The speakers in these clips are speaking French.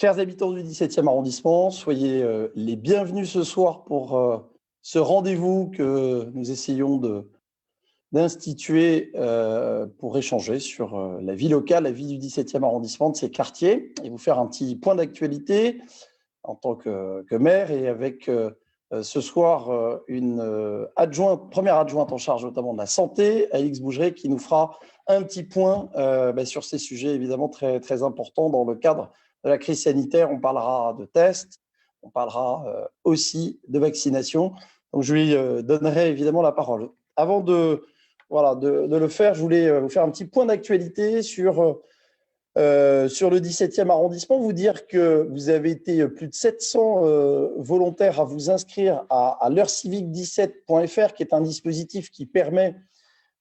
Chers habitants du 17e arrondissement, soyez les bienvenus ce soir pour ce rendez-vous que nous essayons d'instituer pour échanger sur la vie locale, la vie du 17e arrondissement, de ses quartiers, et vous faire un petit point d'actualité en tant que maire, et avec ce soir une première adjointe en charge notamment de la santé, Alix Bougeret, qui nous fera un petit point sur ces sujets évidemment très, très importants dans le cadre de la crise sanitaire. On parlera de tests, on parlera aussi de vaccination. Donc, je lui donnerai évidemment la parole. Avant de le faire, je voulais vous faire un petit point d'actualité sur le 17e arrondissement, vous dire que vous avez été plus de 700 volontaires à vous inscrire à l'heurecivique17.fr, qui est un dispositif qui permet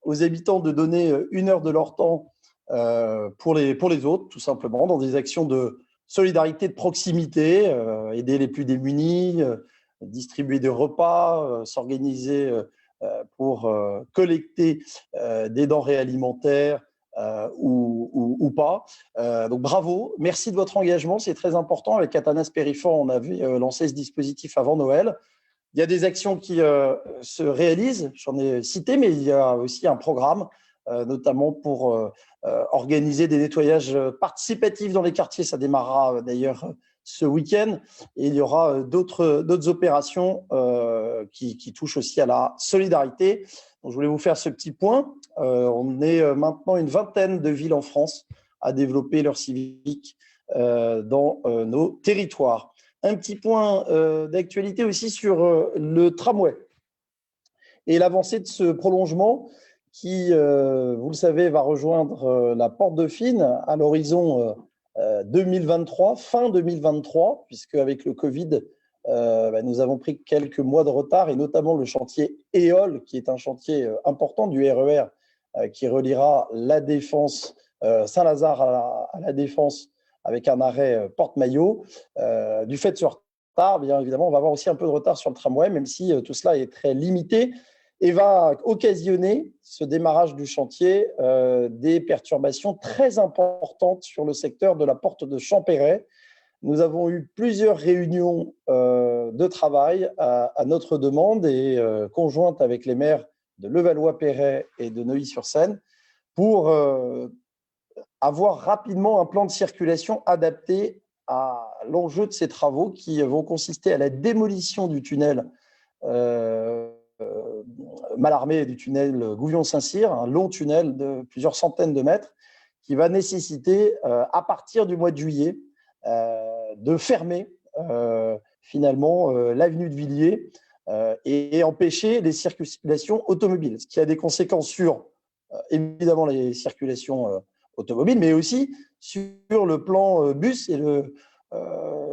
aux habitants de donner 1 heure de leur temps pour les autres, tout simplement, dans des actions de solidarité, de proximité, aider les plus démunis, distribuer des repas, s'organiser pour collecter des denrées alimentaires ou pas. Donc bravo, merci de votre engagement, c'est très important. Avec Athanas Périfan, on avait lancé ce dispositif avant Noël. Il y a des actions qui se réalisent, j'en ai cité, mais il y a aussi un programme, notamment pour organiser des nettoyages participatifs dans les quartiers. Ça démarrera d'ailleurs ce week-end. Et il y aura d'autres opérations qui touchent aussi à la solidarité. Donc, je voulais vous faire ce petit point. On est maintenant une vingtaine de villes en France à développer leur civique dans nos territoires. Un petit point d'actualité aussi sur le tramway et l'avancée de ce prolongement qui, vous le savez, va rejoindre la Porte Dauphine à l'horizon 2023, fin 2023, puisque avec le Covid, nous avons pris quelques mois de retard, et notamment le chantier EOL, qui est un chantier important du RER qui reliera la Défense, Saint-Lazare à la Défense, avec un arrêt Porte-Maillot. Du fait de ce retard, bien évidemment, on va avoir aussi un peu de retard sur le tramway, même si tout cela est très limité, et va occasionner, ce démarrage du chantier, des perturbations très importantes sur le secteur de la porte de Champéret. Nous avons eu plusieurs réunions de travail à notre demande et conjointes avec les maires de Levallois-Perret et de Neuilly-sur-Seine pour avoir rapidement un plan de circulation adapté à l'enjeu de ces travaux qui vont consister à la démolition du tunnel Mallarmé, du tunnel Gouvion-Saint-Cyr, un long tunnel de plusieurs centaines de mètres qui va nécessiter, à partir du mois de juillet, de fermer finalement l'avenue de Villiers et empêcher les circulations automobiles, ce qui a des conséquences sur évidemment les circulations automobiles, mais aussi sur le plan bus et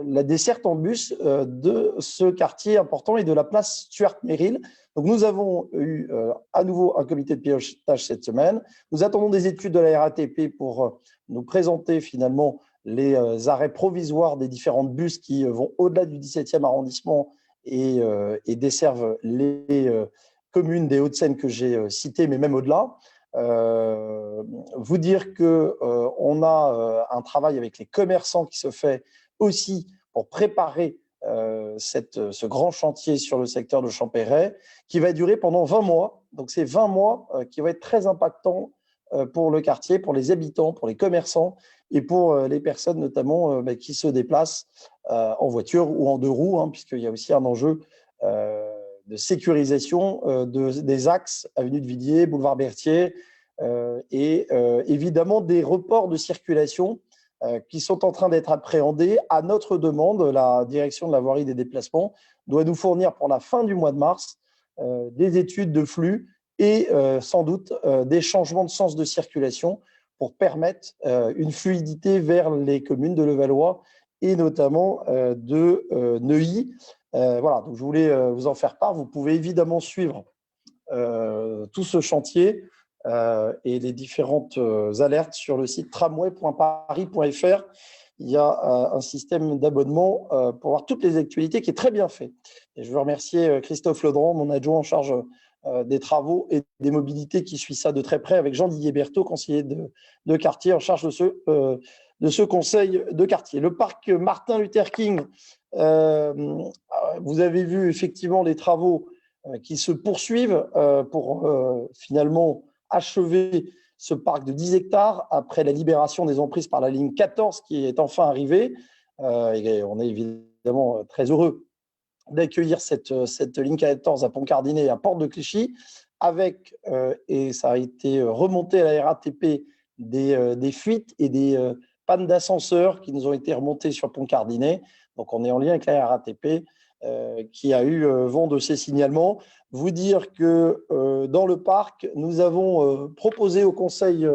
la desserte en bus de ce quartier important et de la place Stuart Merrill. Donc nous avons eu à nouveau un comité de pilotage cette semaine. Nous attendons des études de la RATP pour nous présenter finalement les arrêts provisoires des différentes bus qui vont au-delà du 17e arrondissement et desservent les communes des Hauts-de-Seine que j'ai citées, mais même au-delà. Vous dire qu'on a un travail avec les commerçants qui se fait aussi pour préparer ce grand chantier sur le secteur de Champéret qui va durer pendant 20 mois. Donc, c'est 20 mois qui vont être très impactants pour le quartier, pour les habitants, pour les commerçants et pour les personnes notamment qui se déplacent en voiture ou en deux roues, hein, puisqu'il y a aussi un enjeu de sécurisation des axes avenue de Villiers, boulevard Berthier et évidemment des reports de circulation qui sont en train d'être appréhendés à notre demande. La direction de la voirie des déplacements doit nous fournir pour la fin du mois de mars des études de flux et sans doute des changements de sens de circulation pour permettre une fluidité vers les communes de Levallois et notamment de Neuilly. Voilà, donc je voulais vous en faire part. Vous pouvez évidemment suivre tout ce chantier et les différentes alertes sur le site tramway.paris.fr. Il y a un système d'abonnement pour voir toutes les actualités qui est très bien fait. Et je veux remercier Christophe Ledrand, mon adjoint en charge des travaux et des mobilités, qui suit ça de très près, avec Jean-Didier Berthaud, conseiller de quartier en charge de ce de ce conseil de quartier. Le parc Martin Luther King, vous avez vu effectivement les travaux qui se poursuivent pour finalement achever ce parc de 10 hectares après la libération des emprises par la ligne 14 qui est enfin arrivée. Et on est évidemment très heureux d'accueillir cette ligne 14 à Pont-Cardinet et à Porte de Clichy avec, et ça a été remonté à la RATP, des fuites et des pannes d'ascenseurs qui nous ont été remontées sur Pont-Cardinet. Donc on est en lien avec la RATP qui a eu vent de ces signalements. Vous dire que dans le parc, nous avons proposé au conseil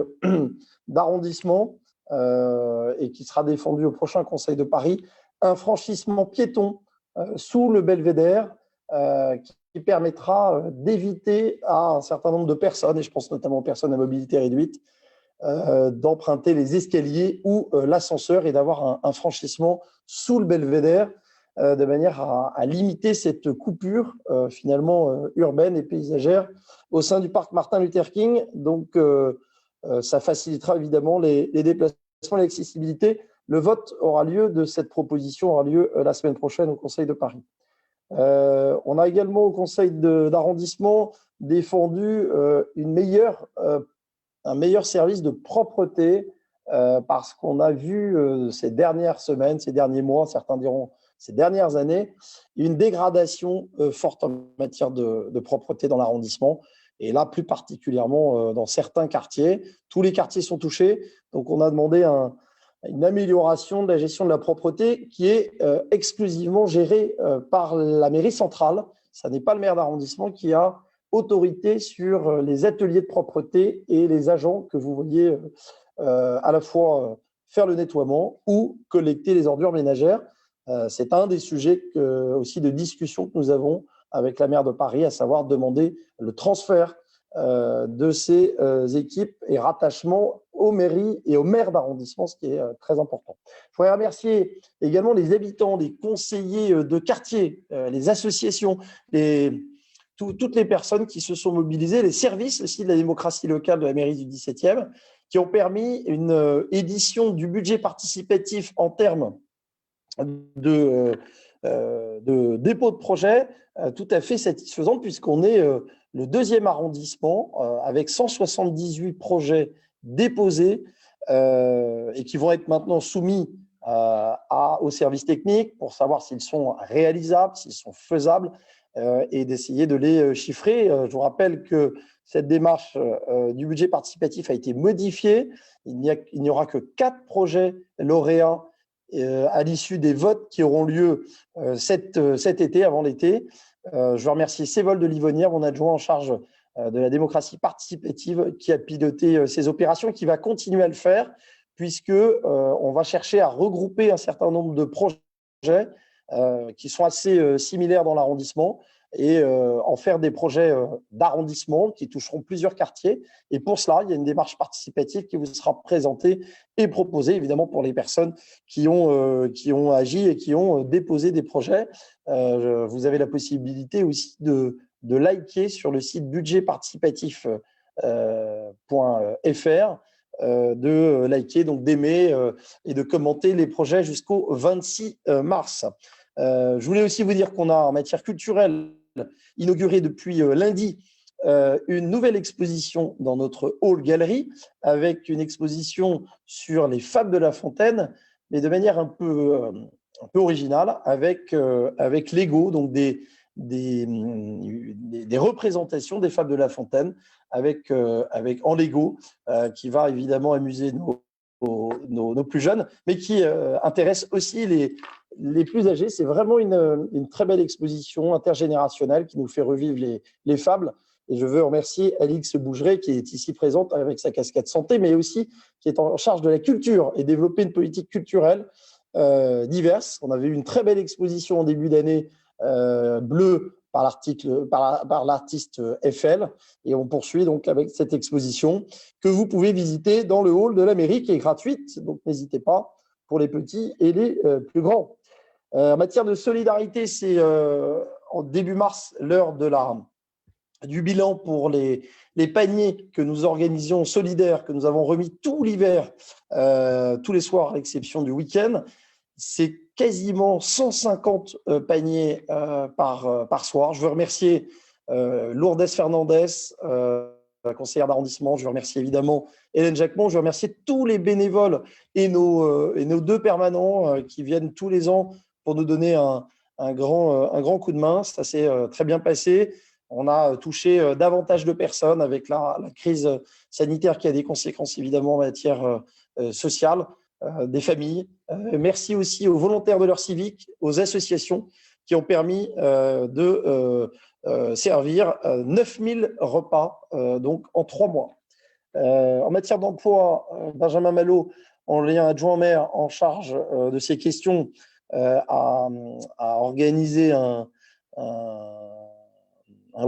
d'arrondissement et qui sera défendu au prochain conseil de Paris, un franchissement piéton sous le belvédère qui permettra d'éviter à un certain nombre de personnes, et je pense notamment aux personnes à mobilité réduite, d'emprunter les escaliers ou l'ascenseur et d'avoir un franchissement sous le belvédère de manière à limiter cette coupure finalement urbaine et paysagère au sein du parc Martin Luther King. Donc, ça facilitera évidemment les déplacements et l'accessibilité. Le vote aura lieu de cette proposition aura lieu la semaine prochaine au Conseil de Paris. On a également au Conseil d'arrondissement défendu un meilleur service de propreté parce qu'on a vu ces dernières semaines, ces derniers mois, certains diront ces dernières années, une dégradation forte en matière de propreté dans l'arrondissement. Et là, plus particulièrement dans certains quartiers. Tous les quartiers sont touchés. Donc, on a demandé une amélioration de la gestion de la propreté qui est exclusivement gérée par la mairie centrale. Ce n'est pas le maire d'arrondissement qui a autorité sur les ateliers de propreté et les agents que vous voyez à la fois faire le nettoiement ou collecter les ordures ménagères. C'est un des sujets aussi de discussion que nous avons avec la maire de Paris, à savoir demander le transfert de ces équipes et rattachement aux mairies et aux maires d'arrondissement, ce qui est très important. Je voudrais remercier également les habitants, les conseillers de quartier, les associations, toutes les personnes qui se sont mobilisées, les services aussi de la démocratie locale de la mairie du 17e, qui ont permis une édition du budget participatif en termes de dépôt de projet tout à fait satisfaisante, puisqu'on est le 2e arrondissement avec 178 projets déposés et qui vont être maintenant soumis aux services techniques pour savoir s'ils sont réalisables, s'ils sont faisables et d'essayer de les chiffrer. Je vous rappelle que cette démarche du budget participatif a été modifiée. Il n'y aura que 4 projets lauréats à l'issue des votes qui auront lieu cet été, avant l'été. Je veux remercier Sévol de Livonnière, mon adjoint en charge de la démocratie participative, qui a piloté ces opérations et qui va continuer à le faire, puisqu'on va chercher à regrouper un certain nombre de projets qui sont assez similaires dans l'arrondissement et en faire des projets d'arrondissement qui toucheront plusieurs quartiers. Et pour cela, il y a une démarche participative qui vous sera présentée et proposée, évidemment, pour les personnes qui ont agi et qui ont déposé des projets. Vous avez la possibilité aussi de liker sur le site budgetparticipatif.fr, de liker, donc d'aimer et de commenter les projets jusqu'au 26 mars. Je voulais aussi vous dire qu'on a, en matière culturelle, inauguré depuis lundi une nouvelle exposition dans notre hall galerie, avec une exposition sur les fables de La Fontaine, mais de manière un peu originale, avec Lego, donc des représentations des fables de La Fontaine avec en Lego, qui va évidemment amuser nos plus jeunes, mais qui intéresse aussi les plus âgés. C'est vraiment une très belle exposition intergénérationnelle qui nous fait revivre les fables. Et je veux remercier Alix Bougeret, qui est ici présente avec sa casquette santé, mais aussi qui est en charge de la culture et développer une politique culturelle diverse. On avait eu une très belle exposition en début d'année bleue par l'artiste Eiffel, et on poursuit donc avec cette exposition que vous pouvez visiter dans le hall de la mairie, qui est gratuite, donc n'hésitez pas, pour les petits et les plus grands. En matière de solidarité, c'est en début mars l'heure de du bilan pour les paniers que nous organisions solidaires, que nous avons remis tout l'hiver, tous les soirs à l'exception du week-end. C'est quasiment 150 paniers par soir. Je veux remercier Lourdes Fernandez, conseillère d'arrondissement. Je veux remercier évidemment Hélène Jacquemont. Je veux remercier tous les bénévoles et nos 2 permanents qui viennent tous les ans pour nous donner un grand coup de main. Ça s'est très bien passé. On a touché davantage de personnes avec la crise sanitaire qui a des conséquences évidemment en matière sociale, des familles. Merci aussi aux volontaires de l'heure civique, aux associations qui ont permis de servir 9000 repas donc en 3 mois. En matière d'emploi, Benjamin Malot, en lien adjoint maire en charge de ces questions, a organisé un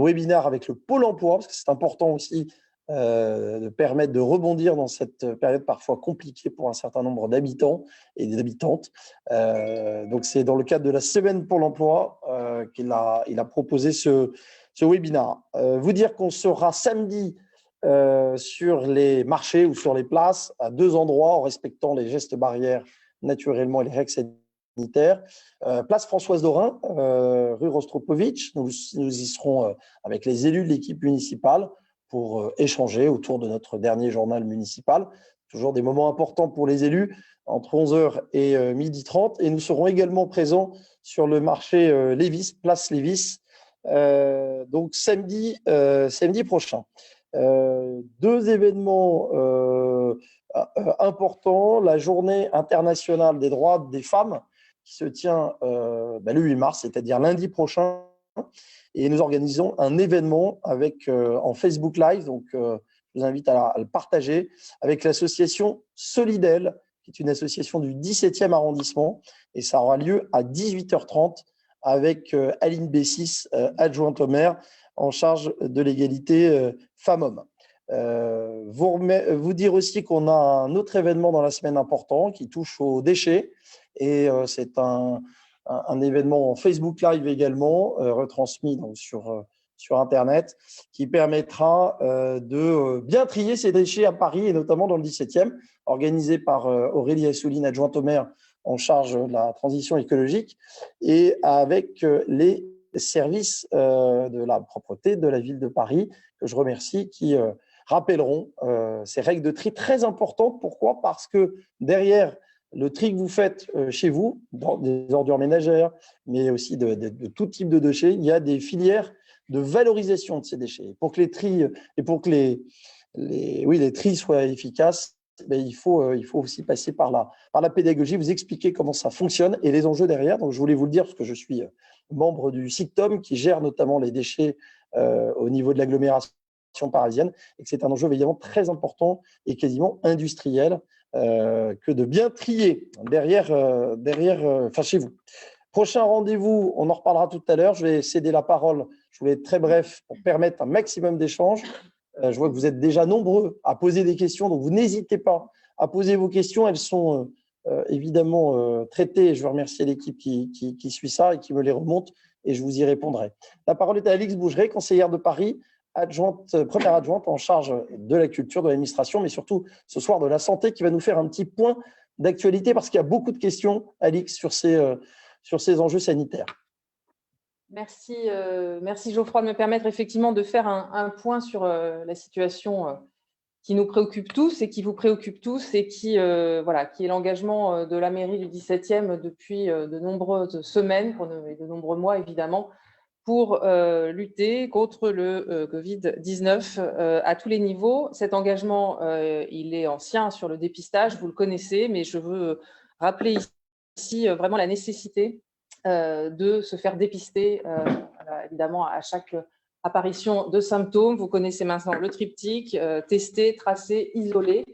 webinaire avec le Pôle emploi, parce que c'est important aussi de permettre de rebondir dans cette période parfois compliquée pour un certain nombre d'habitants et d'habitantes. Donc, c'est dans le cadre de la semaine Pôle emploi qu'il a proposé ce webinaire. Vous dire qu'on sera samedi sur les marchés ou sur les places à 2 endroits en respectant les gestes barrières naturellement et les règles sanitaires. Place Françoise Dorin, rue Rostropovitch. Nous y serons avec les élus de l'équipe municipale pour échanger autour de notre dernier journal municipal. Toujours des moments importants pour les élus entre 11h et 12h30. Et nous serons également présents sur le marché Lévis, place Lévis, donc samedi prochain. 2 événements importants. La journée internationale des droits des femmes qui se tient le 8 mars, c'est-à-dire lundi prochain. Et nous organisons un événement avec, en Facebook Live, donc je vous invite à le partager, avec l'association Solidel, qui est une association du 17e arrondissement. Et ça aura lieu à 18h30 avec Aline Bessis, adjointe au maire, en charge de l'égalité femmes-hommes. Vous dire aussi qu'on a un autre événement dans la semaine important qui touche aux déchets. Et c'est un événement en Facebook Live également, retransmis donc sur Internet, qui permettra de bien trier ces déchets à Paris et notamment dans le 17e, organisé par Aurélie Assouline, adjointe au maire en charge de la transition écologique, et avec les services de la propreté de la ville de Paris, que je remercie, qui rappelleront ces règles de tri très importantes. Pourquoi ? Parce que derrière le tri que vous faites chez vous, dans des ordures ménagères, mais aussi de tout type de déchets, il y a des filières de valorisation de ces déchets. Pour que les tris, et pour que les tris soient efficaces, il faut aussi passer par la pédagogie, vous expliquer comment ça fonctionne et les enjeux derrière. Donc, je voulais vous le dire parce que je suis membre du SICTOM qui gère notamment les déchets au niveau de l'agglomération parisienne et que c'est un enjeu évidemment très important et quasiment industriel que de bien trier derrière chez vous. Prochain rendez-vous, on en reparlera tout à l'heure. Je vais céder la parole. Je voulais être très bref pour permettre un maximum d'échanges. Je vois que vous êtes déjà nombreux à poser des questions, donc vous n'hésitez pas à poser vos questions. Elles sont évidemment traitées. Je veux remercier l'équipe qui suit ça et qui me les remonte et je vous y répondrai. La parole est à Alix Bougeret, conseillère de Paris, première adjointe en charge de la culture, de l'administration, mais surtout ce soir de la santé, qui va nous faire un petit point d'actualité parce qu'il y a beaucoup de questions, Alix, sur ces enjeux sanitaires. Merci Geoffroy de me permettre effectivement de faire un point sur la situation qui nous préoccupe tous et qui vous préoccupe tous et qui est l'engagement de la mairie du 17e depuis de nombreuses semaines et de nombreux mois évidemment pour lutter contre le Covid-19 à tous les niveaux. Cet engagement, il est ancien sur le dépistage, vous le connaissez, mais je veux rappeler ici vraiment la nécessité de se faire dépister, évidemment, à chaque apparition de symptômes. Vous connaissez maintenant le triptyque, tester, tracer, isoler.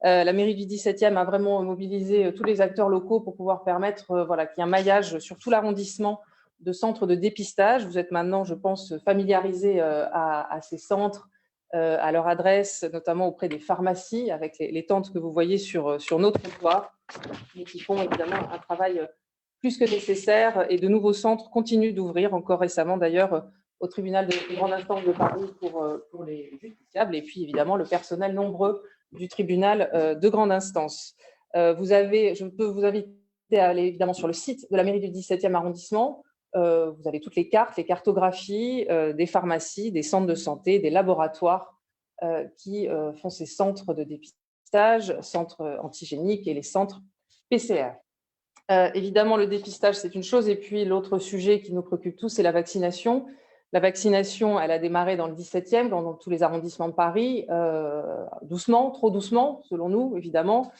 La mairie du 17e a vraiment mobilisé tous les acteurs locaux pour pouvoir permettre qu'il y ait un maillage sur tout l'arrondissement de centres de dépistage. Vous êtes maintenant, je pense, familiarisés à ces centres, à leur adresse, notamment auprès des pharmacies, avec les tentes que vous voyez sur nos trottoirs, et qui font évidemment un travail plus que nécessaire, et de nouveaux centres continuent d'ouvrir, encore récemment d'ailleurs au tribunal de grande instance de Paris pour les justiciables, et puis évidemment le personnel nombreux du tribunal de grande instance. Je peux vous inviter à aller évidemment sur le site de la mairie du 17e arrondissement. Vous avez toutes les cartes, les cartographies des pharmacies, des centres de santé, des laboratoires qui font ces centres de dépistage, centres antigéniques et les centres PCR. Évidemment, le dépistage, c'est une chose, et puis l'autre sujet qui nous préoccupe tous, c'est la vaccination. La vaccination, elle a démarré dans le 17e, dans tous les arrondissements de Paris, doucement, trop doucement, selon nous, évidemment.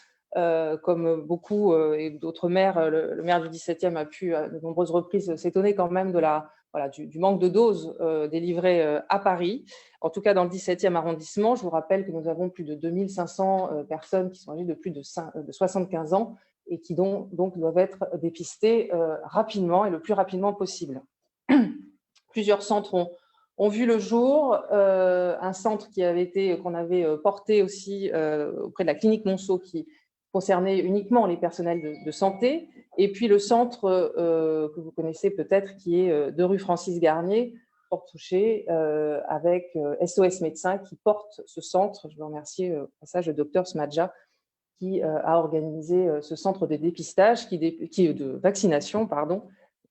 Comme beaucoup et d'autres maires, le maire du 17e a pu à de nombreuses reprises s'étonner quand même du manque de doses délivrées à Paris. En tout cas, dans le 17e arrondissement, je vous rappelle que nous avons plus de 2500 personnes qui sont âgées de plus de 75 ans et qui donc doivent être dépistées rapidement et le plus rapidement possible. Plusieurs centres ont vu le jour. Un centre qu'on avait porté aussi auprès de la clinique Monceau qui concernait uniquement les personnels de santé, et puis le centre que vous connaissez peut-être qui est de rue Francis Garnier, porte touchée, avec SOS Médecins qui porte ce centre. Je veux remercier au passage le docteur Smadja qui a organisé ce centre de dépistage, de vaccination,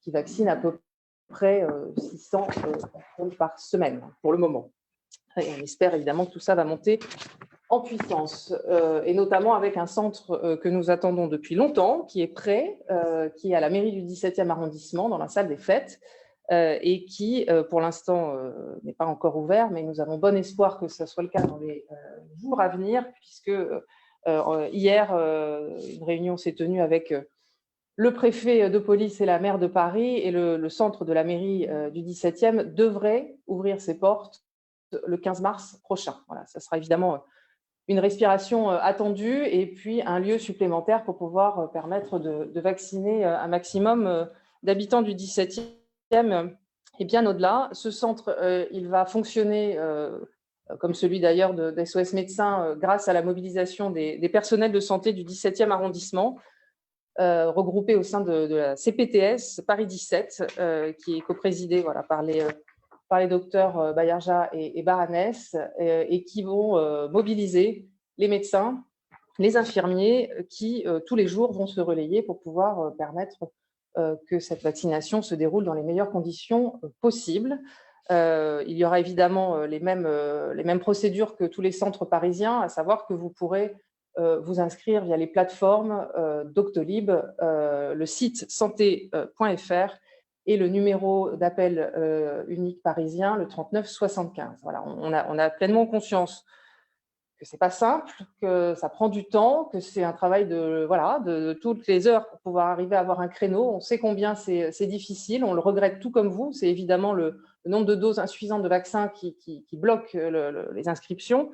qui vaccine à peu près 600 personnes par semaine pour le moment. Et on espère évidemment que tout ça va monter en puissance, et notamment avec un centre que nous attendons depuis longtemps, qui est prêt, qui est à la mairie du 17e arrondissement, dans la salle des fêtes, et qui, pour l'instant, n'est pas encore ouvert, mais nous avons bon espoir que ce soit le cas dans les jours à venir, puisque hier, une réunion s'est tenue avec le préfet de police et la maire de Paris, et le centre de la mairie du 17e devrait ouvrir ses portes le 15 mars prochain. Voilà, ça sera évidemment une respiration attendue et puis un lieu supplémentaire pour pouvoir permettre de vacciner un maximum d'habitants du 17e et bien au-delà. Ce centre, il va fonctionner comme celui d'ailleurs de SOS Médecins grâce à la mobilisation des personnels de santé du 17e arrondissement, regroupés au sein de la CPTS Paris 17, qui est coprésidée par les docteurs Bayarja et Baranès, et qui vont mobiliser les médecins, les infirmiers, qui tous les jours vont se relayer pour pouvoir permettre que cette vaccination se déroule dans les meilleures conditions possibles. Il y aura évidemment les mêmes procédures que tous les centres parisiens, à savoir que vous pourrez vous inscrire via les plateformes Doctolib, le site santé.fr, et le numéro d'appel unique parisien, le 39 75. Voilà, on a pleinement conscience que ce n'est pas simple, que ça prend du temps, que c'est un travail de toutes les heures pour pouvoir arriver à avoir un créneau. On sait combien c'est difficile, on le regrette tout comme vous. C'est évidemment le nombre de doses insuffisantes de vaccins qui bloque les inscriptions.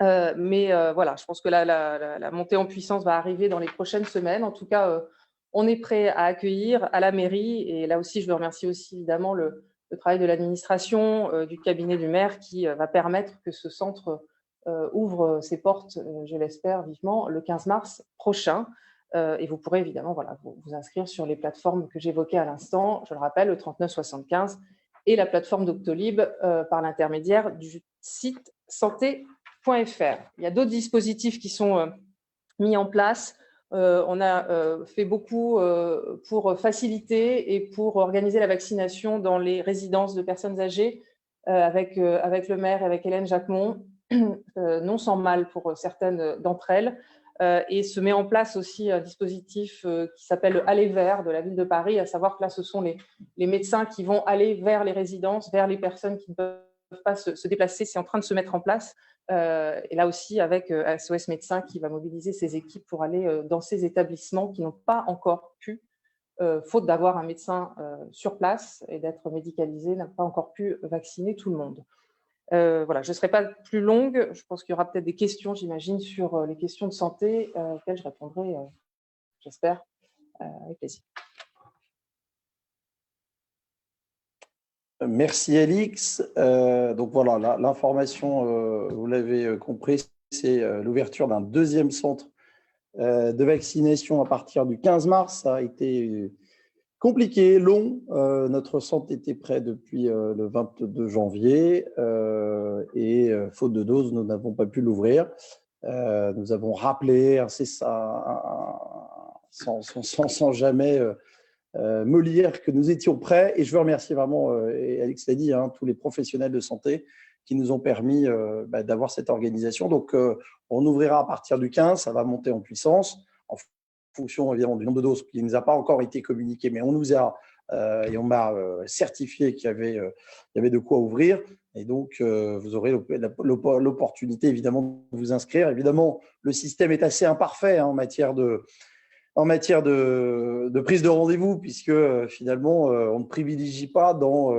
Mais voilà, je pense que la montée en puissance va arriver dans les prochaines semaines. En tout cas, on est prêt à accueillir à la mairie. Et là aussi, je veux remercier aussi évidemment le travail de l'administration, du cabinet du maire, qui va permettre que ce centre ouvre ses portes, je l'espère vivement, le 15 mars prochain. Et vous pourrez évidemment vous inscrire sur les plateformes que j'évoquais à l'instant. Je le rappelle, le 39 75 et la plateforme Doctolib par l'intermédiaire du site santé.fr. Il y a d'autres dispositifs qui sont mis en place. On a fait beaucoup pour faciliter et pour organiser la vaccination dans les résidences de personnes âgées avec le maire et avec Hélène Jacquemont, non sans mal pour certaines d'entre elles. Et se met en place aussi un dispositif qui s'appelle le Aller vers de la ville de Paris, à savoir que là, ce sont les médecins qui vont aller vers les résidences, vers les personnes qui ne peuvent pas se déplacer. C'est en train de se mettre en place. Et là aussi, avec SOS Médecins qui va mobiliser ses équipes pour aller dans ces établissements qui n'ont pas encore pu, faute d'avoir un médecin sur place et d'être médicalisé, n'a pas encore pu vacciner tout le monde. Voilà, je ne serai pas plus longue. Je pense qu'il y aura peut-être des questions, j'imagine, sur les questions de santé auxquelles je répondrai, j'espère, avec plaisir. Merci Alix. Donc voilà, l'information, vous l'avez compris, c'est l'ouverture d'un deuxième centre de vaccination à partir du 15 mars. Ça a été Compliqué, long. Notre centre était prêt depuis le 22 janvier et faute de doses, nous n'avons pas pu l'ouvrir. Nous avons rappelé sans jamais me lire que nous étions prêts. Et je veux remercier vraiment, et Alix l'a dit, tous les professionnels de santé qui nous ont permis d'avoir cette organisation. Donc, on ouvrira à partir du 15, ça va monter en puissance, en fonction évidemment du nombre de doses qui ne nous a pas encore été communiqué, mais on nous a et on m'a certifié qu'il y avait de quoi ouvrir. Et donc, vous aurez l'opportunité évidemment de vous inscrire. Évidemment, le système est assez imparfait en matière de prise de rendez-vous, puisque finalement, on ne privilégie pas dans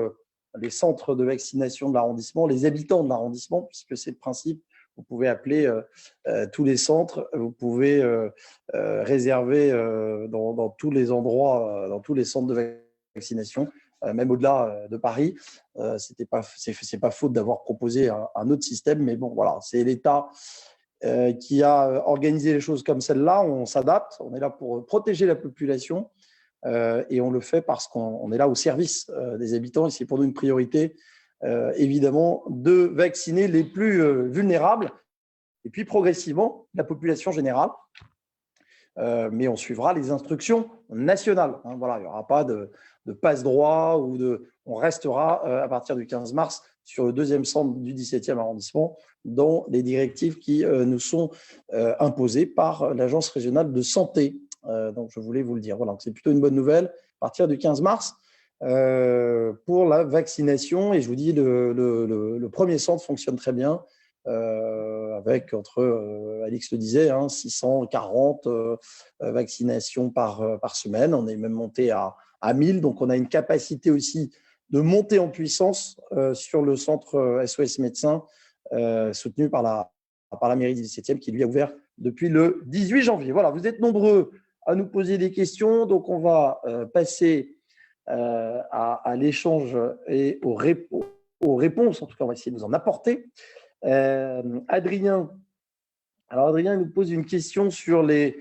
les centres de vaccination de l'arrondissement les habitants de l'arrondissement, puisque c'est le principe. Vous pouvez appeler tous les centres, vous pouvez réserver dans tous les endroits, dans tous les centres de vaccination, même au-delà de Paris. C'est pas faute d'avoir proposé un autre système, mais bon, voilà, c'est l'État qui a organisé les choses comme celle-là. On s'adapte, on est là pour protéger la population et on le fait parce qu'on est là au service des habitants et c'est pour nous une priorité, évidemment, de vacciner les plus vulnérables et puis progressivement la population générale. Mais on suivra les instructions nationales. Voilà, il n'y aura pas de passe-droit on restera à partir du 15 mars sur le deuxième centre du 17e arrondissement dans les directives qui nous sont imposées par l'Agence régionale de santé. Donc, je voulais vous le dire. Voilà, c'est plutôt une bonne nouvelle à partir du 15 mars pour la vaccination. Et je vous dis, le premier centre fonctionne très bien. Avec Alix le disait, 640 vaccinations par semaine. On est même monté à 1000, donc on a une capacité aussi de monter en puissance sur le centre SOS Médecins soutenu par la mairie du 17e qui lui a ouvert depuis le 18 janvier. Voilà, vous êtes nombreux à nous poser des questions, donc on va passer à l'échange et aux réponses. En tout cas, on va essayer de vous en apporter. Adrien, il nous pose une question sur les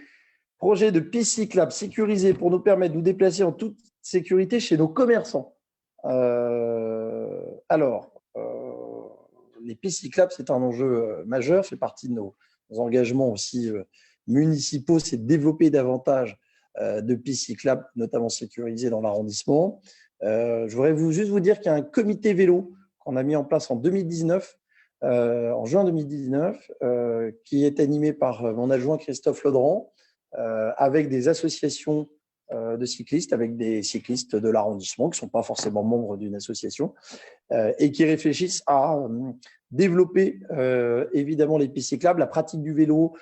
projets de pistes cyclables sécurisées pour nous permettre de nous déplacer en toute sécurité chez nos commerçants. Les pistes cyclables, c'est un enjeu majeur, fait partie de nos engagements aussi municipaux, c'est de développer davantage de pistes cyclables, notamment sécurisées dans l'arrondissement. Je voudrais juste vous dire qu'il y a un comité vélo qu'on a mis en place en 2019, en juin 2019, qui est animé par mon adjoint Christophe Laudran, avec des associations de cyclistes, avec des cyclistes de l'arrondissement qui ne sont pas forcément membres d'une association et qui réfléchissent à développer évidemment les pistes cyclables, la pratique du vélo,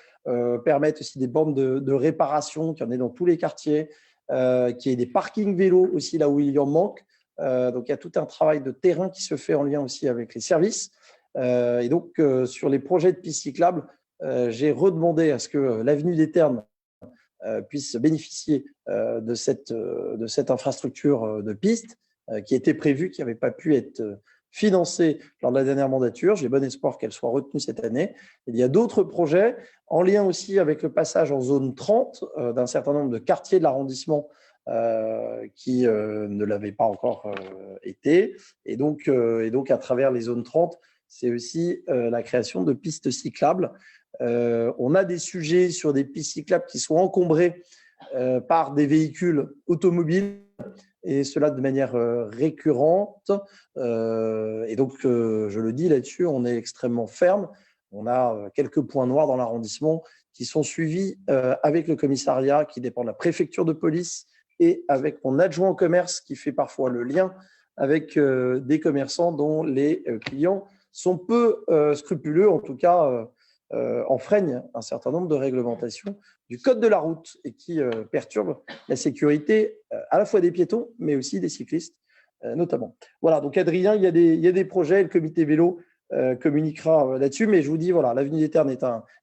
permettre aussi des bornes de réparation, qu'il y en ait dans tous les quartiers, qu'il y ait des parkings vélos aussi là où il y en manque. Donc, il y a tout un travail de terrain qui se fait en lien aussi avec les services. Et donc, sur les projets de pistes cyclables, j'ai redemandé à ce que l'avenue des Ternes puisse bénéficier de cette infrastructure de pistes qui était prévue, qui n'avait pas pu être financée lors de la dernière mandature. J'ai bon espoir qu'elle soit retenue cette année. Il y a d'autres projets en lien aussi avec le passage en zone 30 d'un certain nombre de quartiers de l'arrondissement qui ne l'avaient pas encore été. Et donc, à travers les zones 30, c'est aussi la création de pistes cyclables. On a des sujets sur des pistes cyclables qui sont encombrées par des véhicules automobiles, et cela de manière récurrente. Et donc, je le dis là-dessus, on est extrêmement ferme. On a quelques points noirs dans l'arrondissement qui sont suivis avec le commissariat qui dépend de la préfecture de police et avec mon adjoint au commerce qui fait parfois le lien avec des commerçants dont les clients sont peu scrupuleux, en tout cas enfreignent un certain nombre de réglementations du code de la route et qui perturbent la sécurité à la fois des piétons, mais aussi des cyclistes notamment. Voilà, donc Adrien, il y a des projets, le comité vélo communiquera là-dessus, mais je vous dis, voilà, l'avenue des Ternes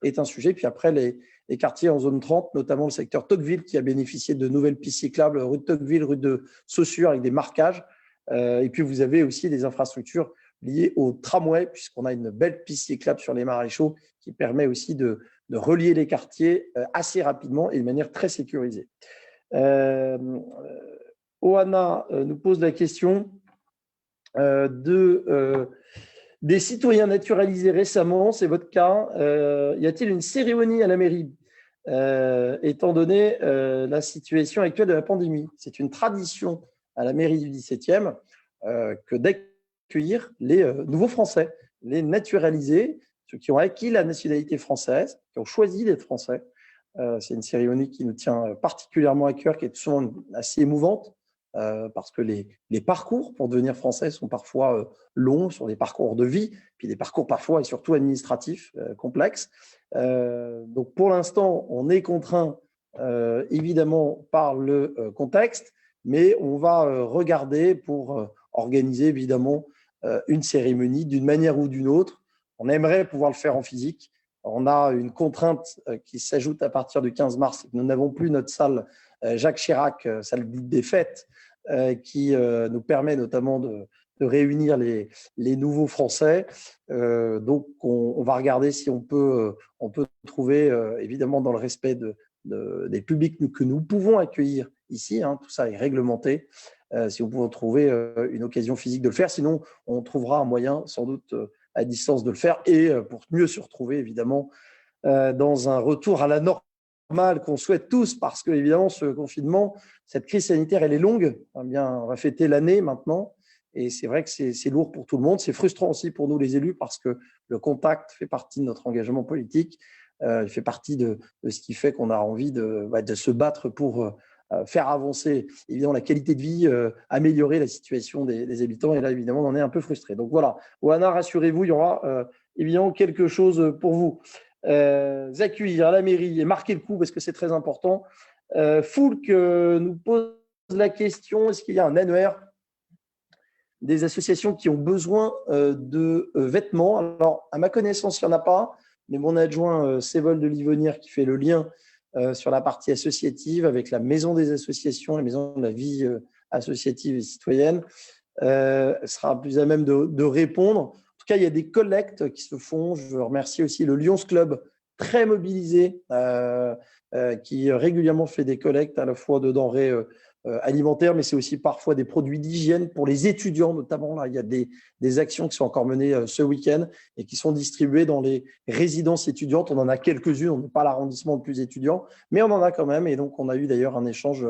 est un sujet, puis après les quartiers en zone 30, notamment le secteur Tocqueville qui a bénéficié de nouvelles pistes cyclables, rue de Tocqueville, rue de Saussure avec des marquages, et puis vous avez aussi des infrastructures liées au tramway, puisqu'on a une belle piste cyclable sur les Maréchaux qui permet aussi de relier les quartiers assez rapidement et de manière très sécurisée. Oana nous pose la question des citoyens naturalisés récemment, c'est votre cas. Y a-t-il une cérémonie à la mairie étant donné la situation actuelle de la pandémie? C'est une tradition à la mairie du 17e que d'accueillir les nouveaux Français, les naturalisés, ceux qui ont acquis la nationalité française, qui ont choisi d'être Français. C'est une cérémonie qui nous tient particulièrement à cœur, qui est souvent assez émouvante, parce que les parcours pour devenir Français sont parfois longs, sur des parcours de vie, puis des parcours parfois et surtout administratifs complexes. Donc pour l'instant, on est contraint évidemment par le contexte, mais on va regarder pour organiser évidemment une cérémonie d'une manière ou d'une autre. On aimerait pouvoir le faire en physique. On a une contrainte qui s'ajoute à partir du 15 mars. Nous n'avons plus notre salle Jacques Chirac, salle des fêtes, qui nous permet notamment de réunir les nouveaux Français. Donc, on va regarder si on peut trouver, évidemment, dans le respect des publics que nous pouvons accueillir ici, hein, tout ça est réglementé, si on peut trouver une occasion physique de le faire. Sinon, on trouvera un moyen, sans doute, à distance de le faire, et pour mieux se retrouver, évidemment, dans un retour à la normale qu'on souhaite tous, parce que, évidemment, ce confinement, cette crise sanitaire, elle est longue. Eh bien, on va fêter l'année maintenant, et c'est vrai que c'est lourd pour tout le monde. C'est frustrant aussi pour nous, les élus, parce que le contact fait partie de notre engagement politique. Il fait partie de ce qui fait qu'on a envie de se battre pour faire avancer, évidemment, la qualité de vie, améliorer la situation des habitants. Et là, évidemment, on en est un peu frustré. Donc voilà, Oana, rassurez-vous, il y aura évidemment quelque chose pour vous. Accueillir à la mairie et marquer le coup, parce que c'est très important. Foulk nous pose la question, est-ce qu'il y a un annuaire des associations qui ont besoin de vêtements? Alors, à ma connaissance, il n'y en a pas, mais mon adjoint Sévol de Livonnière, qui fait le lien sur la partie associative avec la maison des associations, la maison de la vie associative et citoyenne, sera plus à même de répondre. En tout cas, il y a des collectes qui se font. Je veux remercier aussi le Lions Club, très mobilisé, qui régulièrement fait des collectes à la fois de denrées alimentaires, mais c'est aussi parfois des produits d'hygiène pour les étudiants, notamment. Là, il y a des actions qui sont encore menées ce week-end et qui sont distribuées dans les résidences étudiantes. On en a quelques-unes, on n'est pas l'arrondissement le plus étudiant, mais on en a quand même. Et donc, on a eu d'ailleurs un échange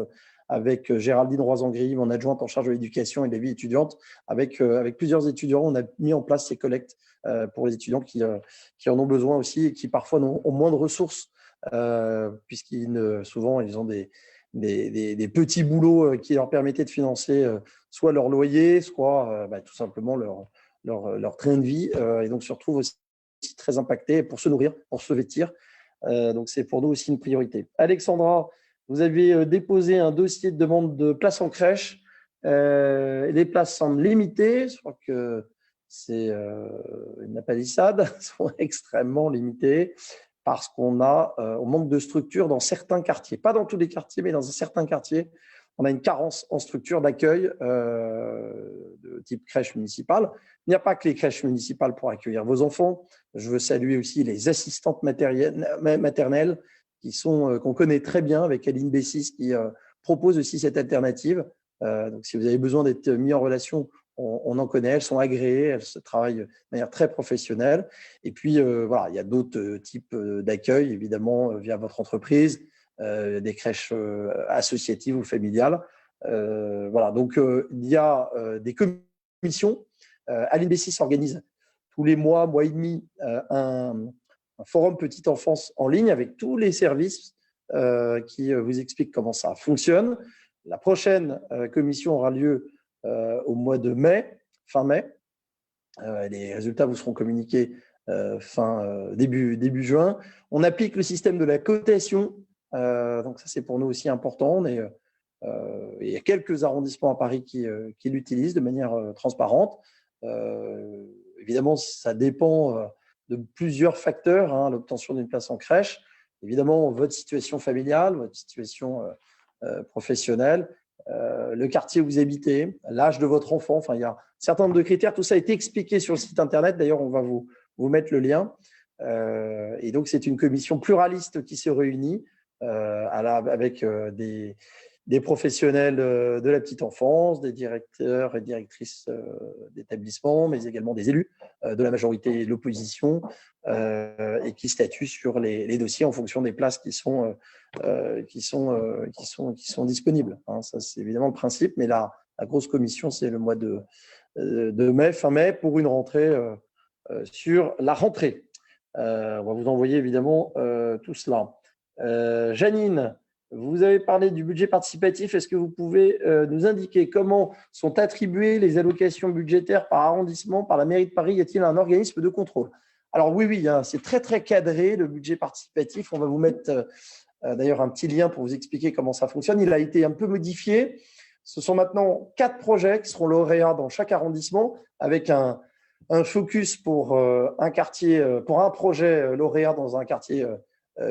avec Géraldine Roisangry, mon adjointe en charge de l'éducation et de la vie étudiante, avec plusieurs étudiants. On a mis en place ces collectes pour les étudiants qui en ont besoin aussi et qui parfois ont moins de ressources, souvent, ils ont des petits boulots qui leur permettaient de financer soit leur loyer, soit tout simplement leur train de vie. Et donc, se retrouvent aussi très impactés pour se nourrir, pour se vêtir. Donc, c'est pour nous aussi une priorité. Alexandra, vous avez déposé un dossier de demande de place en crèche. Les places semblent limitées. Je crois que c'est une palissade, sont extrêmement limitées parce on manque de structures dans certains quartiers. Pas dans tous les quartiers, mais dans certains quartiers, on a une carence en structure d'accueil de type crèche municipale. Il n'y a pas que les crèches municipales pour accueillir vos enfants. Je veux saluer aussi les assistantes maternelles qu'on connaît très bien avec Aline Bessis qui propose aussi cette alternative. Donc, si vous avez besoin d'être mis en relation, on en connaît, elles sont agréées, elles se travaillent de manière très professionnelle. Et puis, voilà, il y a d'autres types d'accueil, évidemment, via votre entreprise, des crèches associatives ou familiales. Voilà, donc il y a des commissions. Aline Bessis organise tous les mois et demi, un forum petite enfance en ligne avec tous les services qui vous expliquent comment ça fonctionne. La prochaine commission aura lieu au mois de mai, fin mai. Les résultats vous seront communiqués début juin. On applique le système de la cotation. Donc ça, c'est pour nous aussi important. Il y a quelques arrondissements à Paris qui l'utilisent de manière transparente. Évidemment, ça dépend de plusieurs facteurs, hein, l'obtention d'une place en crèche. Évidemment, votre situation familiale, votre situation professionnelle, le quartier où vous habitez, l'âge de votre enfant. Enfin, il y a un certain nombre de critères. Tout ça a été expliqué sur le site internet. D'ailleurs, on va vous mettre le lien. Et donc, c'est une commission pluraliste qui se réunit avec des des professionnels de la petite enfance, des directeurs et directrices d'établissements, mais également des élus de la majorité et de l'opposition, et qui statuent sur les dossiers en fonction des places qui sont disponibles. Hein. Ça, c'est évidemment le principe, mais la grosse commission, c'est le mois de mai, fin mai, pour une rentrée sur la rentrée. On va vous envoyer évidemment tout cela. Janine, vous avez parlé du budget participatif. Est-ce que vous pouvez nous indiquer comment sont attribuées les allocations budgétaires par arrondissement par la mairie de Paris? Y a-t-il un organisme de contrôle? Alors oui, hein, c'est très, très cadré, le budget participatif. On va vous mettre d'ailleurs un petit lien pour vous expliquer comment ça fonctionne. Il a été un peu modifié. Ce sont maintenant 4 projets qui seront lauréats dans chaque arrondissement, avec un focus pour un quartier, pour un projet lauréat dans un quartier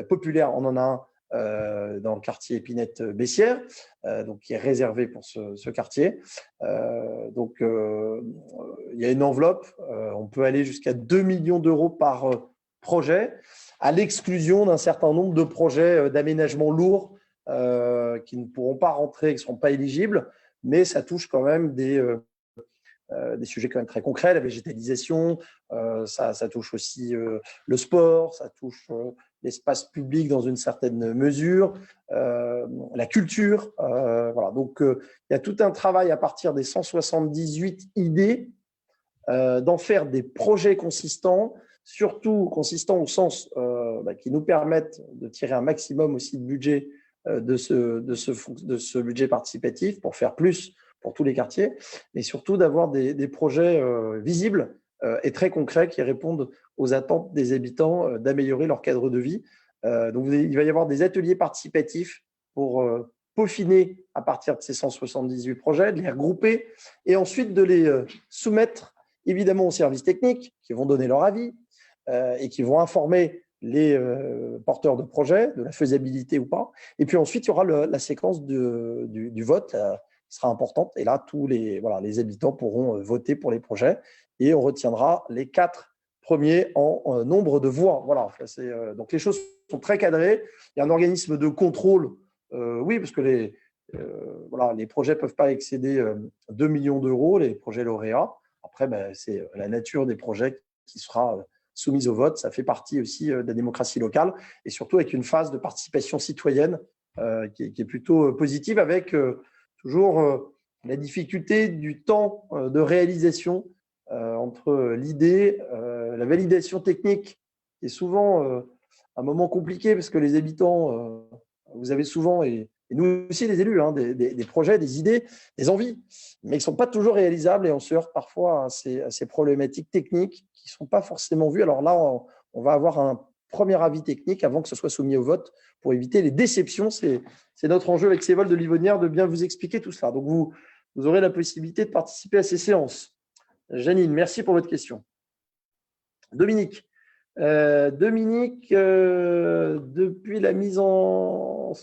populaire. On en a un dans le quartier Épinette-Bessières, donc qui est réservé pour ce quartier. Donc, il y a une enveloppe. On peut aller jusqu'à 2 millions d'euros par projet, à l'exclusion d'un certain nombre de projets d'aménagement lourds qui ne pourront pas rentrer, qui ne seront pas éligibles, mais ça touche quand même des sujets quand même très concrets, la végétalisation, ça touche aussi le sport, ça touche l'espace public dans une certaine mesure, la culture. Voilà. Donc, il y a tout un travail à partir des 178 idées d'en faire des projets consistants, surtout consistants au sens qui nous permettent de tirer un maximum aussi de budget de ce budget participatif pour faire plus pour tous les quartiers, mais surtout d'avoir des projets visibles et très concrets qui répondent aux attentes des habitants d'améliorer leur cadre de vie. Donc, il va y avoir des ateliers participatifs pour peaufiner à partir de ces 178 projets, de les regrouper et ensuite de les soumettre évidemment aux services techniques qui vont donner leur avis et qui vont informer les porteurs de projets de la faisabilité ou pas. Et puis ensuite, il y aura la séquence du vote qui sera importante. Et là, tous les habitants pourront voter pour les projets et on retiendra les 4 premiers en nombre de voix. Voilà. Donc, les choses sont très cadrées. Il y a un organisme de contrôle, oui, parce que les projets ne peuvent pas excéder 2 millions d'euros, les projets lauréats. Après, c'est la nature des projets qui sera soumise au vote. Ça fait partie aussi de la démocratie locale et surtout avec une phase de participation citoyenne qui est plutôt positive, avec toujours la difficulté du temps de réalisation entre l'idée, la validation technique, qui est souvent un moment compliqué parce que les habitants, vous avez souvent, et nous aussi les élus, hein, des projets, des idées, des envies, mais qui ne sont pas toujours réalisables et on se heurte parfois à ces problématiques techniques qui ne sont pas forcément vues. Alors là, on va avoir un premier avis technique avant que ce soit soumis au vote pour éviter les déceptions. C'est notre enjeu avec Cévol de Livonnière de bien vous expliquer tout cela. Donc, vous aurez la possibilité de participer à ces séances. Janine, merci pour votre question. Dominique, depuis la mise en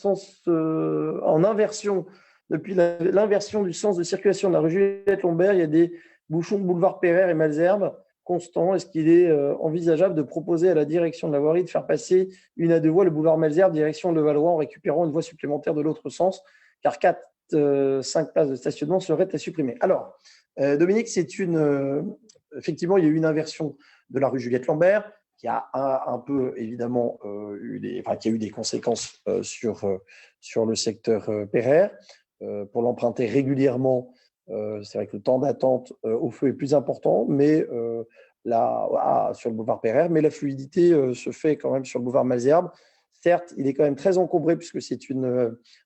inversion, depuis l'inversion du sens de circulation de la rue Juliette-Lombert, il y a des bouchons de boulevard Pereire et Malesherbes constants. Est-ce qu'il est envisageable de proposer à la direction de la voirie de faire passer une à 2 voies le boulevard Malesherbes direction Levallois en récupérant une voie supplémentaire de l'autre sens, car 5 places de stationnement seraient à supprimer? Alors, Dominique, effectivement, il y a eu une inversion de la rue Juliette-Lambert qui a un peu évidemment qui a eu des conséquences sur le secteur Pereire. Pour l'emprunter régulièrement, c'est vrai que le temps d'attente au feu est plus important, mais sur le boulevard Pereire, mais la fluidité se fait quand même sur le boulevard Malesherbes. Certes, il est quand même très encombré puisque c'est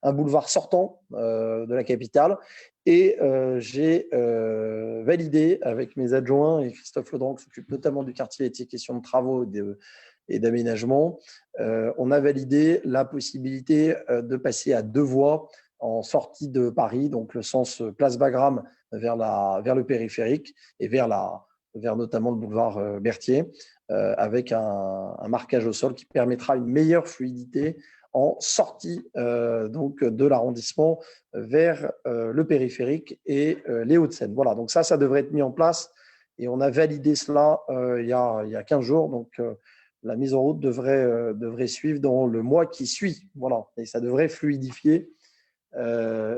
un boulevard sortant de la capitale. Et j'ai validé avec mes adjoints et Christophe Laudran, qui s'occupe notamment du quartier et de ces questions de travaux et d'aménagement, on a validé la possibilité de passer à 2 voies en sortie de Paris, donc le sens place Bagram vers le périphérique et vers notamment le boulevard Berthier, avec un marquage au sol qui permettra une meilleure fluidité en sortie donc de l'arrondissement vers le périphérique et les Hauts-de-Seine. Voilà, donc ça devrait être mis en place et on a validé cela il y a 15 jours. Donc, la mise en route devrait suivre dans le mois qui suit. Voilà, et ça devrait fluidifier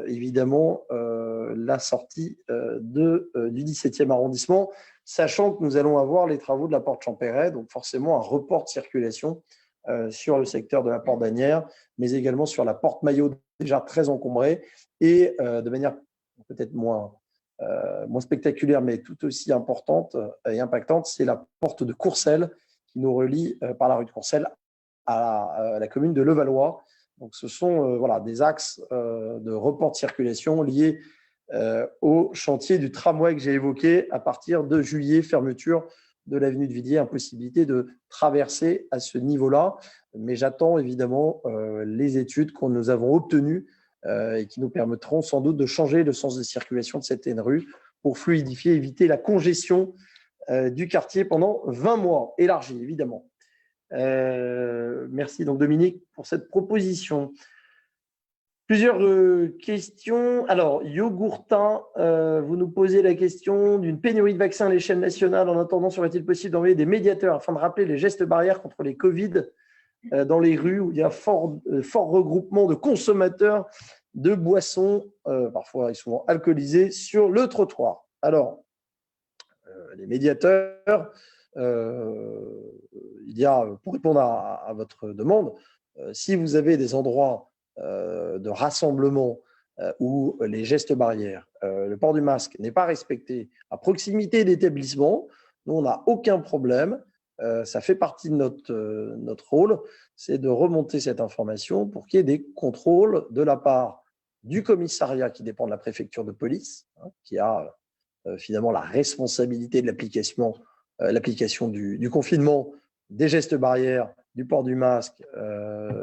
évidemment la sortie du 17e arrondissement, sachant que nous allons avoir les travaux de la porte Champéret, donc forcément un report de circulation sur le secteur de la porte d'Asnières, mais également sur la porte Maillot, déjà très encombrée, et de manière peut-être moins spectaculaire, mais tout aussi importante et impactante, c'est la porte de Courcelles qui nous relie par la rue de Courcelles à la commune de Levallois. Donc, ce sont des axes de report de circulation liés au chantier du tramway que j'ai évoqué à partir de juillet, fermeture de l'avenue de Villiers, impossibilité de traverser à ce niveau-là. Mais j'attends évidemment les études que nous avons obtenues et qui nous permettront sans doute de changer le sens de circulation de cette rue pour fluidifier, éviter la congestion du quartier pendant 20 mois, élargie évidemment. Merci donc Dominique pour cette proposition. Plusieurs questions. Alors, Yogourtin, vous nous posez la question d'une pénurie de vaccins à l'échelle nationale. En attendant, serait-il possible d'envoyer des médiateurs afin de rappeler les gestes barrières contre les Covid dans les rues où il y a fort regroupement de consommateurs de boissons, parfois ils sont alcoolisés, sur le trottoir. Alors, les médiateurs, il y a, pour répondre à votre demande, si vous avez des endroits de rassemblement où les gestes barrières, le port du masque n'est pas respecté à proximité d'établissements, nous, on n'a aucun problème. Ça fait partie de notre rôle, c'est de remonter cette information pour qu'il y ait des contrôles de la part du commissariat qui dépend de la préfecture de police, qui a finalement la responsabilité de l'application du confinement, des gestes barrières, du port du masque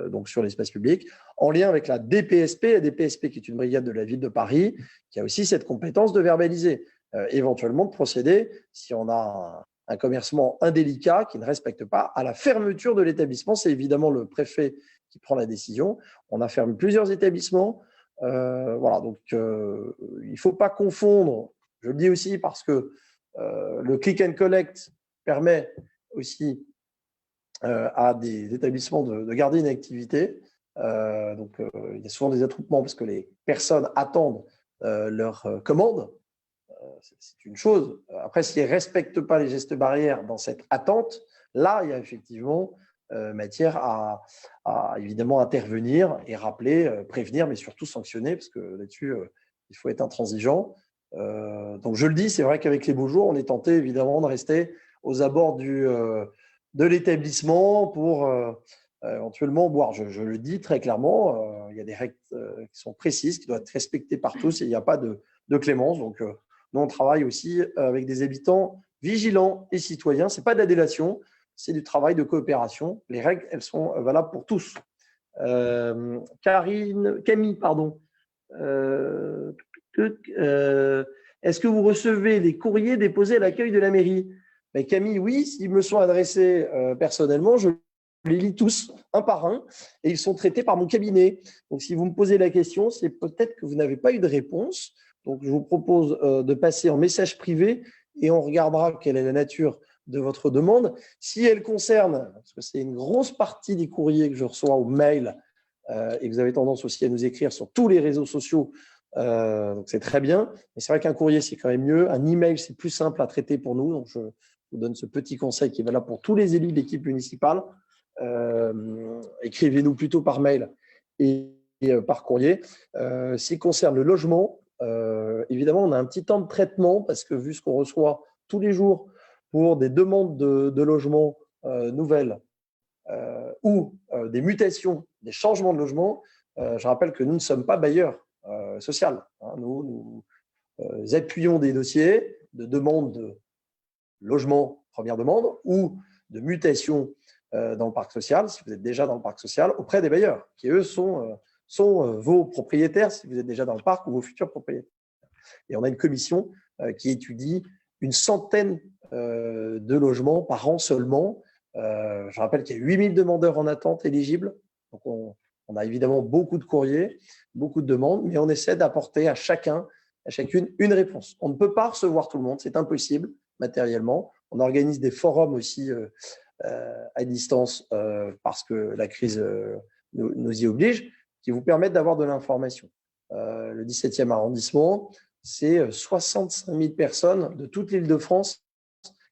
donc sur l'espace public, en lien avec la DPSP, qui est une brigade de la ville de Paris, qui a aussi cette compétence de verbaliser, éventuellement de procéder, si on a un commerçant indélicat qui ne respecte pas, à la fermeture de l'établissement. C'est évidemment le préfet qui prend la décision. On a fermé plusieurs établissements. Donc il ne faut pas confondre, je le dis aussi parce que le click and collect permet aussi à des établissements de garder une activité. Il y a souvent des attroupements parce que les personnes attendent leur commande. C'est une chose. Après, s'ils ne respectent pas les gestes barrières dans cette attente, là, il y a effectivement matière à évidemment intervenir et rappeler, prévenir, mais surtout sanctionner, parce que là-dessus, il faut être intransigeant. Donc, je le dis, c'est vrai qu'avec les beaux jours, on est tenté évidemment de rester aux abords de l'établissement pour éventuellement boire. Je le dis très clairement, il y a des règles qui sont précises, qui doivent être respectées par tous et il n'y a pas de clémence. Donc, nous, on travaille aussi avec des habitants vigilants et citoyens. Ce n'est pas de la délation, c'est du travail de coopération. Les règles, elles sont valables pour tous. Camille, pardon. Est-ce que vous recevez les courriers déposés à l'accueil de la mairie? Camille, oui, s'ils me sont adressés personnellement, je les lis tous, un par un, et ils sont traités par mon cabinet. Donc, si vous me posez la question, c'est peut-être que vous n'avez pas eu de réponse. Donc, je vous propose de passer en message privé et on regardera quelle est la nature de votre demande. Si elle concerne, parce que c'est une grosse partie des courriers que je reçois au mail, et vous avez tendance aussi à nous écrire sur tous les réseaux sociaux, donc c'est très bien. Mais c'est vrai qu'un courrier, c'est quand même mieux. Un email, c'est plus simple à traiter pour nous. Donc, je vous donne ce petit conseil qui est valable pour tous les élus de l'équipe municipale. Écrivez-nous plutôt par mail et par courrier. S'il concerne le logement, évidemment, on a un petit temps de traitement parce que vu ce qu'on reçoit tous les jours pour des demandes de logement nouvelles ou des mutations, des changements de logement, je rappelle que nous ne sommes pas bailleurs social. Nous appuyons des dossiers de demande de logement, première demande, ou de mutation dans le parc social, si vous êtes déjà dans le parc social, auprès des bailleurs, qui eux sont vos propriétaires, si vous êtes déjà dans le parc, ou vos futurs propriétaires. Et on a une commission qui étudie une centaine de logements par an seulement. Je rappelle qu'il y a 8000 demandeurs en attente éligibles. Donc, on a évidemment beaucoup de courriers, beaucoup de demandes, mais on essaie d'apporter à chacune une réponse. On ne peut pas recevoir tout le monde, c'est impossible matériellement. On organise des forums aussi à distance parce que la crise nous y oblige, qui vous permettent d'avoir de l'information. le 17e arrondissement, c'est 65 000 personnes de toute l'Île-de-France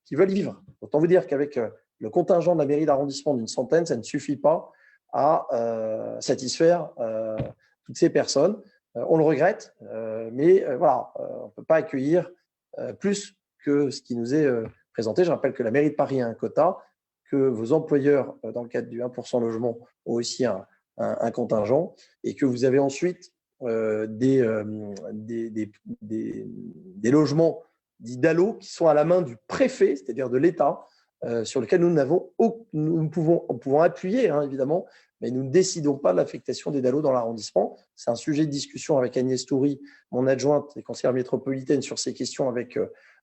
qui veulent y vivre. Autant vous dire qu'avec le contingent de la mairie d'arrondissement d'une centaine, ça ne suffit pas à satisfaire toutes ces personnes. On le regrette, mais voilà, on ne peut pas accueillir plus que ce qui nous est présenté. Je rappelle que la mairie de Paris a un quota, que vos employeurs, dans le cadre du 1% logement, ont aussi un contingent, et que vous avez ensuite des logements dits DALO qui sont à la main du préfet, c'est-à-dire de l'État, sur lequel nous pouvons appuyer, hein, évidemment, mais nous ne décidons pas de l'affectation des DALO dans l'arrondissement. C'est un sujet de discussion avec Agnès Toury, mon adjointe et conseillère métropolitaine, sur ces questions avec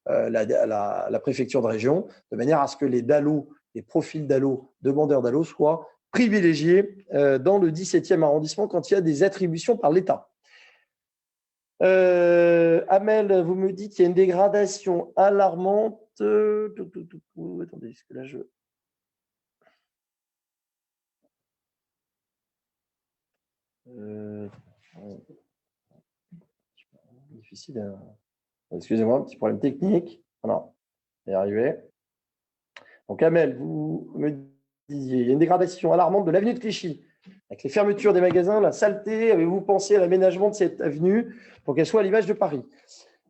la préfecture de région, de manière à ce que les DALO, les profils DALO, demandeurs DALO, soient privilégiés dans le 17e arrondissement quand il y a des attributions par l'État. Amel, vous me dites qu'il y a une dégradation alarmante. Attendez, est-ce que là je… difficile. Excusez-moi, un petit problème technique. Voilà, on va y arriver. Donc, Amel, vous me disiez, il y a une dégradation alarmante de l'avenue de Clichy. Avec les fermetures des magasins, la saleté, avez-vous pensé à l'aménagement de cette avenue pour qu'elle soit à l'image de Paris?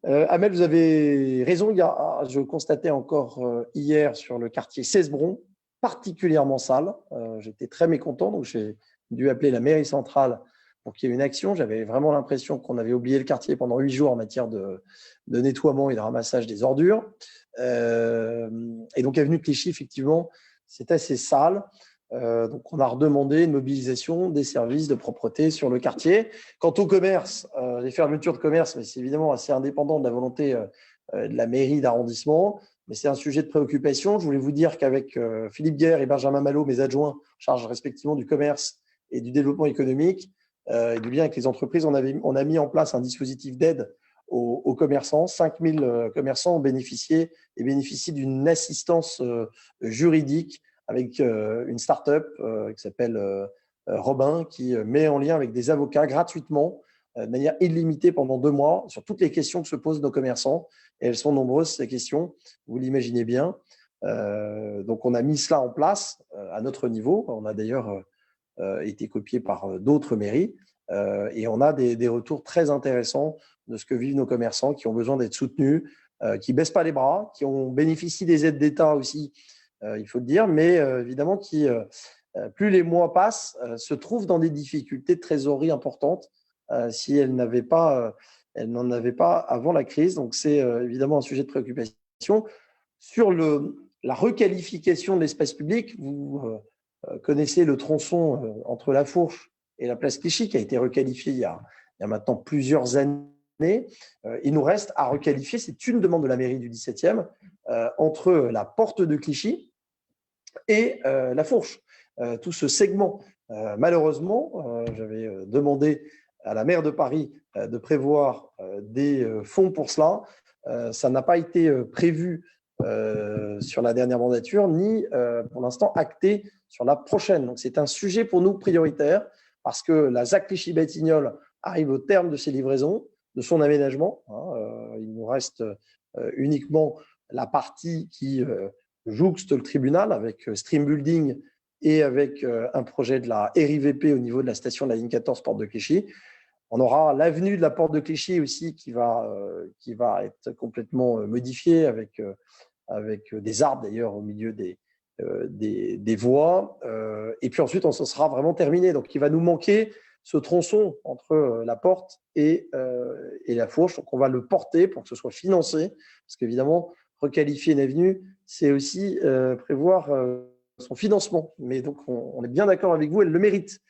Amel, vous avez raison. Je constatais encore hier sur le quartier Cesbron, particulièrement sale. J'étais très mécontent, donc j'ai dû appeler la mairie centrale pour qu'il y ait une action. J'avais vraiment l'impression qu'on avait oublié le quartier pendant 8 jours en matière de nettoiement et de ramassage des ordures. Et donc, avenue de Clichy, effectivement, c'est assez sale. Donc, on a redemandé une mobilisation des services de propreté sur le quartier. Quant au commerce, les fermetures de commerce, c'est évidemment assez indépendant de la volonté de la mairie d'arrondissement, mais c'est un sujet de préoccupation. Je voulais vous dire qu'avec Philippe Guerre et Benjamin Malo, mes adjoints, chargés respectivement du commerce et du développement économique, et du lien avec les entreprises, on a mis en place un dispositif d'aide aux commerçants. 5 000 commerçants ont bénéficié et bénéficient d'une assistance juridique avec une start-up qui s'appelle Robin, qui met en lien avec des avocats gratuitement, de manière illimitée pendant 2 mois, sur toutes les questions que se posent nos commerçants. Et elles sont nombreuses, ces questions, vous l'imaginez bien. Donc, on a mis cela en place à notre niveau. On a d'ailleurs été copié par d'autres mairies. Et on a des retours très intéressants de ce que vivent nos commerçants qui ont besoin d'être soutenus, qui ne baissent pas les bras, qui ont bénéficié des aides d'État aussi, il faut le dire, mais évidemment qui, plus les mois passent, se trouvent dans des difficultés de trésorerie importantes si elles n'en avaient pas avant la crise. Donc, c'est évidemment un sujet de préoccupation. Sur la requalification de l'espace public, vous connaissez le tronçon entre la Fourche et la place Clichy qui a été requalifié il y a maintenant plusieurs années. Il nous reste à requalifier, c'est une demande de la mairie du 17e, entre la porte de Clichy et la Fourche. Tout ce segment, malheureusement, j'avais demandé à la maire de Paris de prévoir des fonds pour cela. Ça n'a pas été prévu sur la dernière mandature, ni pour l'instant acté sur la prochaine. Donc, c'est un sujet pour nous prioritaire parce que la ZAC Clichy-Batignolles arrive au terme de ses livraisons, de son aménagement. Il nous reste uniquement la partie qui jouxte le tribunal avec Stream Building et avec un projet de la RIVP au niveau de la station de la ligne 14 Porte de Clichy. On aura l'avenue de la Porte de Clichy aussi qui va être complètement modifiée avec des arbres d'ailleurs au milieu des voies. Et puis ensuite, on se sera vraiment terminé. Donc, il va nous manquer ce tronçon entre la Porte et la Fourche. Donc, on va le porter pour que ce soit financé. Parce qu'évidemment, requalifier une avenue, c'est aussi prévoir son financement. Mais donc, on est bien d'accord avec vous, elle le mérite.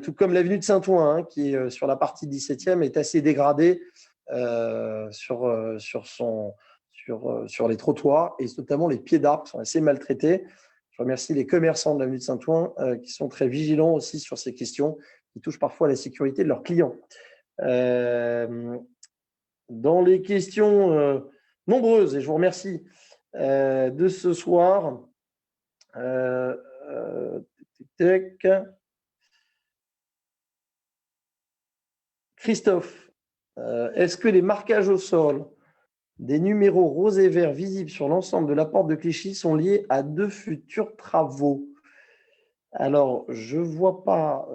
Tout comme l'avenue de Saint-Ouen, qui est sur la partie 17e, est assez dégradée sur les trottoirs et notamment les pieds d'arbres sont assez maltraités. Je remercie les commerçants de l'avenue de Saint-Ouen qui sont très vigilants aussi sur ces questions qui touchent parfois à la sécurité de leurs clients. Dans les questions nombreuses, et je vous remercie de ce soir, Christophe, est-ce que les marquages au sol des numéros rose et vert visibles sur l'ensemble de la porte de Clichy sont liés à de futurs travaux? Alors, je ne vois pas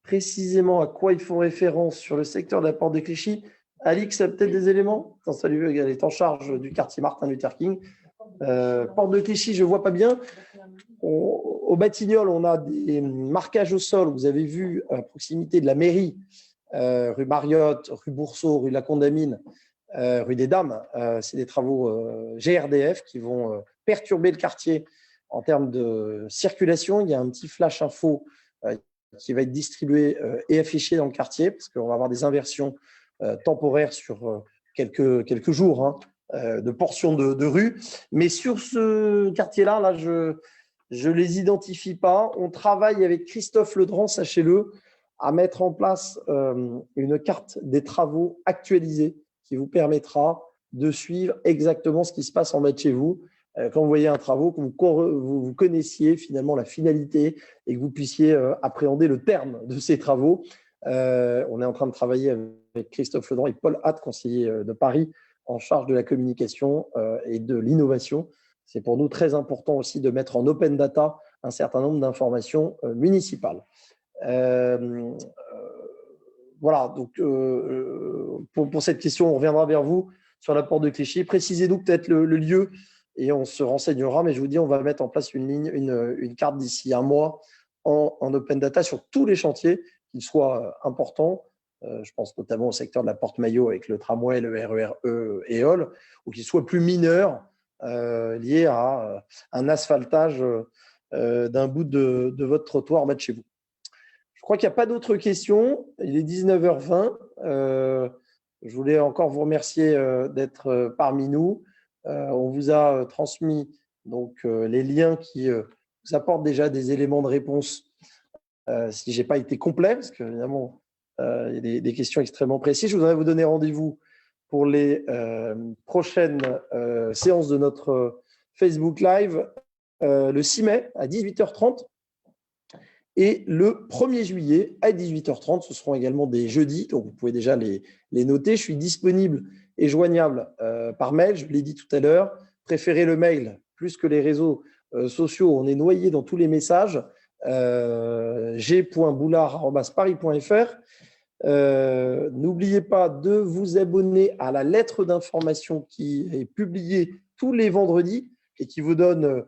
précisément à quoi ils font référence sur le secteur de la porte de Clichy. Alix a peut-être des éléments? Salut, elle est en charge du quartier Martin Luther King. Porte de Clichy, je ne vois pas bien. Au Batignolles, on a des marquages au sol. Vous avez vu à proximité de la mairie, rue Mariotte, rue Boursault, rue La Condamine, rue des Dames. C'est des travaux GRDF qui vont perturber le quartier en termes de circulation. Il y a un petit flash info qui va être distribué et affiché dans le quartier parce qu'on va avoir des inversions temporaires sur quelques jours de portions de rue. Mais sur ce quartier-là, là, je ne les identifie pas. On travaille avec Christophe Ledran, sachez-le, à mettre en place une carte des travaux actualisée qui vous permettra de suivre exactement ce qui se passe en bas de chez vous. Quand vous voyez un travaux, que vous connaissiez finalement la finalité et que vous puissiez appréhender le terme de ces travaux. On est en train de travailler avec Christophe Ledran et Paul Hatt, conseiller de Paris, en charge de la communication et de l'innovation. C'est pour nous très important aussi de mettre en open data un certain nombre d'informations municipales. Voilà, donc pour cette question, on reviendra vers vous sur la porte de Clichy. Précisez-nous peut-être le lieu et on se renseignera, mais je vous dis, on va mettre en place une carte d'ici un mois en open data sur tous les chantiers, qu'ils soient importants. Je pense notamment au secteur de la Porte-Maillot avec le tramway, le RER-E et EOL, ou qu'ils soient plus mineurs, liés à un asphaltage d'un bout de votre trottoir en bas de chez vous. Je crois qu'il n'y a pas d'autres questions. Il est 19h20. Je voulais encore vous remercier d'être parmi nous. On vous a transmis donc, les liens qui vous apportent déjà des éléments de réponse si je n'ai pas été complet, parce qu'évidemment, il y a des questions extrêmement précises. Je voudrais vous donner rendez-vous pour les prochaines séances de notre Facebook Live le 6 mai à 18h30 et le 1er juillet à 18h30. Ce seront également des jeudis, donc vous pouvez déjà les noter. Je suis disponible et joignable par mail, je l'ai dit tout à l'heure. Préférez le mail plus que les réseaux sociaux. On est noyé dans tous les messages. g.boulard@paris.fr. N'oubliez pas de vous abonner à la lettre d'information qui est publiée tous les vendredis et qui vous donne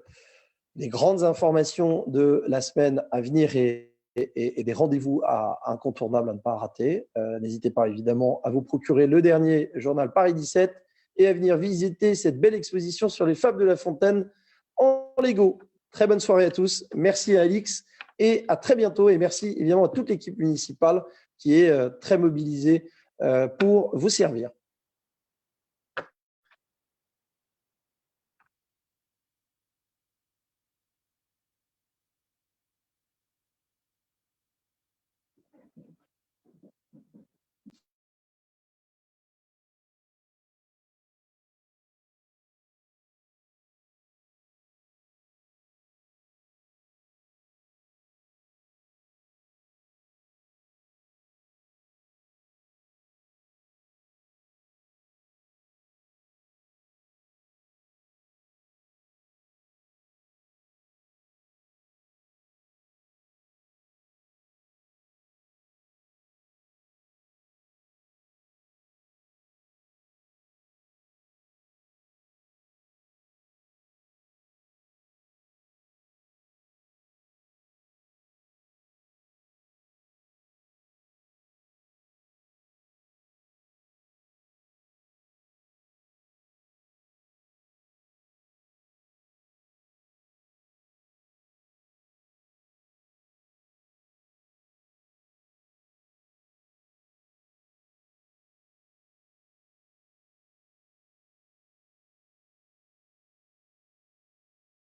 les grandes informations de la semaine à venir et des rendez-vous incontournables à ne pas rater. N'hésitez pas évidemment à vous procurer le dernier journal Paris 17 et à venir visiter cette belle exposition sur les fables de La Fontaine en Lego. Très bonne soirée à tous. Merci à Alix et à très bientôt. Et merci évidemment à toute l'équipe municipale qui est très mobilisée pour vous servir.